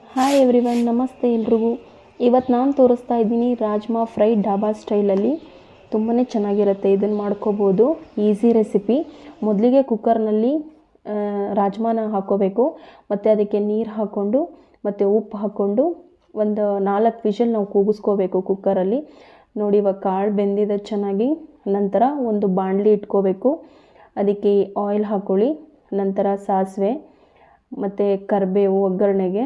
Hi everyone, ನಮಸ್ತೆ ಎಲ್ರಿಗೂ. ಇವತ್ತು ನಾನು ತೋರಿಸ್ತಾ ಇದ್ದೀನಿ ರಾಜ್ಮಾ ಫ್ರೈ ಡಾಬಾ ಸ್ಟೈಲಲ್ಲಿ. ತುಂಬಾ ಚೆನ್ನಾಗಿರುತ್ತೆ, ಇದನ್ನು ಮಾಡ್ಕೋಬೋದು. Easy recipe. ಮೊದಲಿಗೆ ಕುಕ್ಕರ್ನಲ್ಲಿ ರಾಜ್ಮಾನ ಹಾಕ್ಕೋಬೇಕು, ಮತ್ತು ಅದಕ್ಕೆ ನೀರು ಹಾಕ್ಕೊಂಡು ಮತ್ತು ಉಪ್ಪು ಹಾಕ್ಕೊಂಡು ಒಂದು 4 ವಿಷಲ್ ನಾವು ಕೂಗಿಸ್ಕೋಬೇಕು ಕುಕ್ಕರಲ್ಲಿ. ನೋಡಿ, ಇವಾಗ ಕಾಳು ಬೆಂದಿದೆ ಚೆನ್ನಾಗಿ. ನಂತರ ಒಂದು ಬಾಣಲಿ ಇಟ್ಕೋಬೇಕು, ಅದಕ್ಕೆ ಆಯಿಲ್ ಹಾಕ್ಕೊಳ್ಳಿ. ನಂತರ ಸಾಸಿವೆ ಮತ್ತು ಕರಿಬೇವು ಒಗ್ಗರಣೆಗೆ.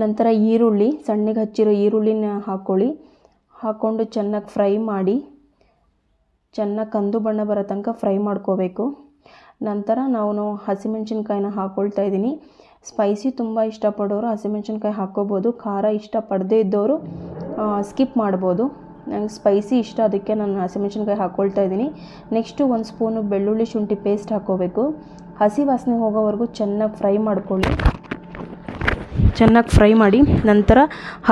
ನಂತರ ಈರುಳ್ಳಿ, ಸಣ್ಣಗೆ ಹಚ್ಚಿರೋ ಈರುಳ್ಳಿನ ಹಾಕ್ಕೊಂಡು ಚೆನ್ನಾಗಿ ಫ್ರೈ ಮಾಡಿ, ಚೆನ್ನಾಗಿ ಕಂದು ಬಣ್ಣ ಬರೋ ತನಕ ಫ್ರೈ ಮಾಡ್ಕೋಬೇಕು. ನಂತರ ನಾನು ಹಸಿಮೆಣ್ಸಿನ್ಕಾಯಿನ ಹಾಕ್ಕೊಳ್ತಾ ಇದ್ದೀನಿ. ಸ್ಪೈಸಿ ತುಂಬ ಇಷ್ಟಪಡೋರು ಹಸಿಮೆಣ್ಸಿನ್ಕಾಯಿ ಹಾಕ್ಕೋಬೋದು. ಖಾರ ಇಷ್ಟಪಡದೇ ಇದ್ದವರು ಸ್ಕಿಪ್ ಮಾಡ್ಬೋದು. ನಂಗೆ ಸ್ಪೈಸಿ ಇಷ್ಟ, ಅದಕ್ಕೆ ನಾನು ಹಸಿಮೆಣ್ಸಿನ್ಕಾಯಿ ಹಾಕ್ಕೊಳ್ತಾ ಇದ್ದೀನಿ. ನೆಕ್ಸ್ಟು 1 ಸ್ಪೂನು ಬೆಳ್ಳುಳ್ಳಿ ಶುಂಠಿ ಪೇಸ್ಟ್ ಹಾಕ್ಕೋಬೇಕು. ಹಸಿ ವಾಸನೆ ಹೋಗೋವರೆಗೂ ಚೆನ್ನಾಗಿ ಫ್ರೈ ಮಾಡ್ಕೊಳ್ಳಿ. ಚೆನ್ನಾಗಿ ಫ್ರೈ ಮಾಡಿ ನಂತರ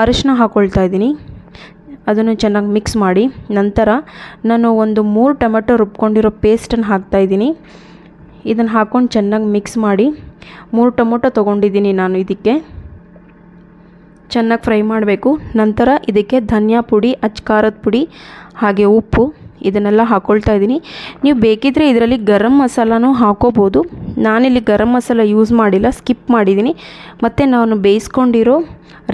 ಅರಿಶಿನ ಹಾಕ್ಕೊಳ್ತಾ ಇದ್ದೀನಿ. ಅದನ್ನು ಚೆನ್ನಾಗಿ ಮಿಕ್ಸ್ ಮಾಡಿ ನಂತರ ನಾನು ಒಂದು 3 ಟೊಮೆಟೊ ರುಬ್ಕೊಂಡಿರೋ ಪೇಸ್ಟನ್ನು ಹಾಕ್ತಾಯಿದ್ದೀನಿ. ಇದನ್ನು ಹಾಕ್ಕೊಂಡು ಚೆನ್ನಾಗಿ ಮಿಕ್ಸ್ ಮಾಡಿ. 3 ಟೊಮೊಟೊ ತೊಗೊಂಡಿದ್ದೀನಿ ನಾನು. ಇದಕ್ಕೆ ಚೆನ್ನಾಗಿ ಫ್ರೈ ಮಾಡಬೇಕು. ನಂತರ ಇದಕ್ಕೆ ಧನಿಯಾ ಪುಡಿ, ಖಾರದ ಪುಡಿ ಹಾಗೆ ಉಪ್ಪು ಇದನ್ನೆಲ್ಲ ಹಾಕ್ಕೊಳ್ತಾ ಇದ್ದೀನಿ. ನೀವು ಬೇಕಿದ್ದರೆ ಇದರಲ್ಲಿ ಗರಂ ಮಸಾಲನೂ ಹಾಕ್ಕೋಬೋದು. ನಾನಿಲ್ಲಿ ಗರಂ ಮಸಾಲ ಯೂಸ್ ಮಾಡಿಲ್ಲ, ಸ್ಕಿಪ್ ಮಾಡಿದ್ದೀನಿ. ಮತ್ತು ನಾನು ಬೇಯಿಸ್ಕೊಂಡಿರೋ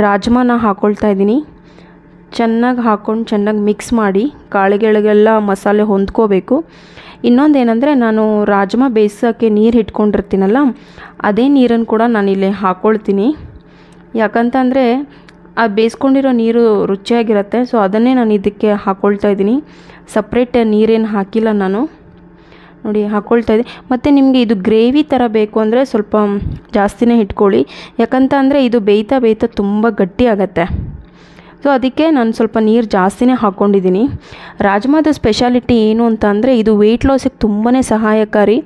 ರಾಜ್ಮಾನ ಹಾಕ್ಕೊಳ್ತಾ ಇದ್ದೀನಿ. ಚೆನ್ನಾಗಿ ಹಾಕ್ಕೊಂಡು ಚೆನ್ನಾಗಿ ಮಿಕ್ಸ್ ಮಾಡಿ, ಕಾಳುಗಳಿಗೆಲ್ಲ ಮಸಾಲೆ ಹೊಂದ್ಕೋಬೇಕು. ಇನ್ನೊಂದೇನೆಂದರೆ, ನಾನು ರಾಜ್ಮಾ ಬೇಯಿಸೋಕ್ಕೆ ನೀರು ಇಟ್ಕೊಂಡಿರ್ತೀನಲ್ಲ, ಅದೇ ನೀರನ್ನು ಕೂಡ ನಾನಿಲ್ಲಿ ಹಾಕ್ಕೊಳ್ತೀನಿ. ಯಾಕಂತಂದರೆ ಆ ಬೇಯಿಸ್ಕೊಂಡಿರೋ ನೀರು ರುಚಿಯಾಗಿರುತ್ತೆ. ಸೊ ಅದನ್ನೇ ನಾನು ಇದಕ್ಕೆ ಹಾಕ್ಕೊಳ್ತಾ ಇದ್ದೀನಿ. ಸಪ್ರೇಟ್ ನೀರೇನು ಹಾಕಿಲ್ಲ ನಾನು. ನೋಡಿ, ಹಾಕ್ಕೊಳ್ತಾ ಇದ್ದೀನಿ. ಮತ್ತು ನಿಮಗೆ ಇದು ಗ್ರೇವಿ ಥರ ಬೇಕು ಅಂದರೆ ಸ್ವಲ್ಪ ಜಾಸ್ತಿನೇ ಇಟ್ಕೊಳ್ಳಿ. ಯಾಕಂತಂದರೆ ಇದು ಬೇಯ್ತಾ ತುಂಬ ಗಟ್ಟಿ ಆಗುತ್ತೆ. ಸೊ ಅದಕ್ಕೆ ನಾನು ಸ್ವಲ್ಪ ನೀರು ಜಾಸ್ತಿನೇ ಹಾಕ್ಕೊಂಡಿದ್ದೀನಿ. ರಾಜ್ಮಾದ ಸ್ಪೆಷಾಲಿಟಿ ಏನು ಅಂತ ಅಂದರೆ, ಇದು ವೆಯ್ಟ್ ಲಾಸಿಗೆ ತುಂಬಾ ಸಹಾಯಕಾರಿ.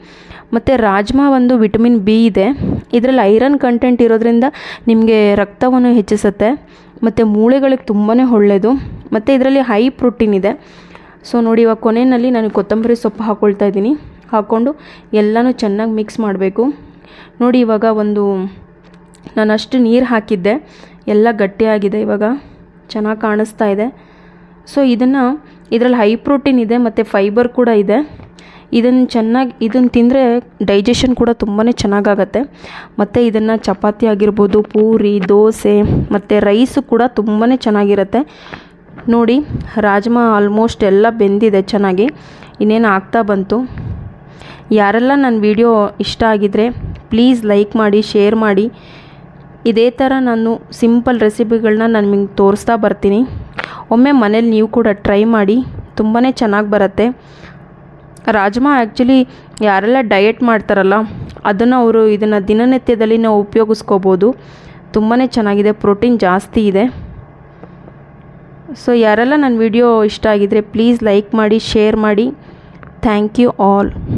ಮತ್ತು ರಾಜ್ಮಾ ಒಂದು ವಿಟಮಿನ್ ಬಿ ಇದೆ. ಇದರಲ್ಲಿ ಐರನ್ ಕಂಟೆಂಟ್ ಇರೋದ್ರಿಂದ ನಿಮಗೆ ರಕ್ತವನ್ನು ಹೆಚ್ಚಿಸುತ್ತೆ ಮತ್ತು ಮೂಳೆಗಳಿಗೆ ತುಂಬಾ ಒಳ್ಳೆಯದು. ಮತ್ತು ಇದರಲ್ಲಿ ಹೈ ಪ್ರೋಟೀನ್ ಇದೆ. ಸೊ ನೋಡಿ, ಇವಾಗ ಕೊನೆಯಲ್ಲಿ ನಾನು ಕೊತ್ತಂಬರಿ ಸೊಪ್ಪು ಹಾಕ್ಕೊಳ್ತಾ ಇದ್ದೀನಿ. ಹಾಕ್ಕೊಂಡು ಎಲ್ಲನೂ ಚೆನ್ನಾಗಿ ಮಿಕ್ಸ್ ಮಾಡಬೇಕು. ನೋಡಿ, ಇವಾಗ ನಾನು ಅಷ್ಟು ನೀರು ಹಾಕಿದ್ದೆ, ಎಲ್ಲ ಗಟ್ಟಿಯಾಗಿದೆ. ಇವಾಗ ಚೆನ್ನಾಗಿ ಕಾಣಿಸ್ತಾ ಇದೆ. ಸೊ ಇದರಲ್ಲಿ ಹೈ ಪ್ರೋಟೀನ್ ಇದೆ ಮತ್ತು ಫೈಬರ್ ಕೂಡ ಇದೆ. ಇದನ್ನು ತಿಂದರೆ ಡೈಜೆಷನ್ ಕೂಡ ತುಂಬಾ ಚೆನ್ನಾಗಾಗತ್ತೆ. ಮತ್ತು ಇದನ್ನು ಚಪಾತಿ ಆಗಿರ್ಬೋದು, ಪೂರಿ, ದೋಸೆ ಮತ್ತು ರೈಸು ಕೂಡ ತುಂಬಾ ಚೆನ್ನಾಗಿರುತ್ತೆ. ನೋಡಿ, ರಾಜ್ಮಾ ಆಲ್ಮೋಸ್ಟ್ ಎಲ್ಲ ಬೆಂದಿದೆ ಚೆನ್ನಾಗಿ. ಇನ್ನೇನು ಆಗ್ತಾ ಬಂತು. ಯಾರೆಲ್ಲ ನನ್ನ ವಿಡಿಯೋ ಇಷ್ಟ ಆಗಿದರೆ ಪ್ಲೀಸ್ ಲೈಕ್ ಮಾಡಿ, ಶೇರ್ ಮಾಡಿ. ಇದೇ ಥರ ನಾನು ಸಿಂಪಲ್ ರೆಸಿಪಿಗಳನ್ನ ನಾನು ನಿಮಗೆ ತೋರಿಸ್ತಾ ಬರ್ತೀನಿ. ಒಮ್ಮೆ ಮನೇಲಿ ನೀವು ಕೂಡ ಟ್ರೈ ಮಾಡಿ, ತುಂಬಾ ಚೆನ್ನಾಗಿ ಬರುತ್ತೆ. ರಾಜ್ಮಾ ಆ್ಯಕ್ಚುಲಿ ಯಾರೆಲ್ಲ ಡಯಟ್ ಮಾಡ್ತಾರಲ್ಲ, ಇದನ್ನು ದಿನನಿತ್ಯದಲ್ಲಿ ನಾವು ಉಪಯೋಗಿಸ್ಕೋಬೋದು. ತುಂಬಾ ಚೆನ್ನಾಗಿದೆ, ಪ್ರೋಟೀನ್ ಜಾಸ್ತಿ ಇದೆ. ಸೊ ಯಾರೆಲ್ಲ ನನ್ನ ವಿಡಿಯೋ ಇಷ್ಟ ಆಗಿದರೆ ಪ್ಲೀಸ್ ಲೈಕ್ ಮಾಡಿ, ಶೇರ್ ಮಾಡಿ. Thank you all.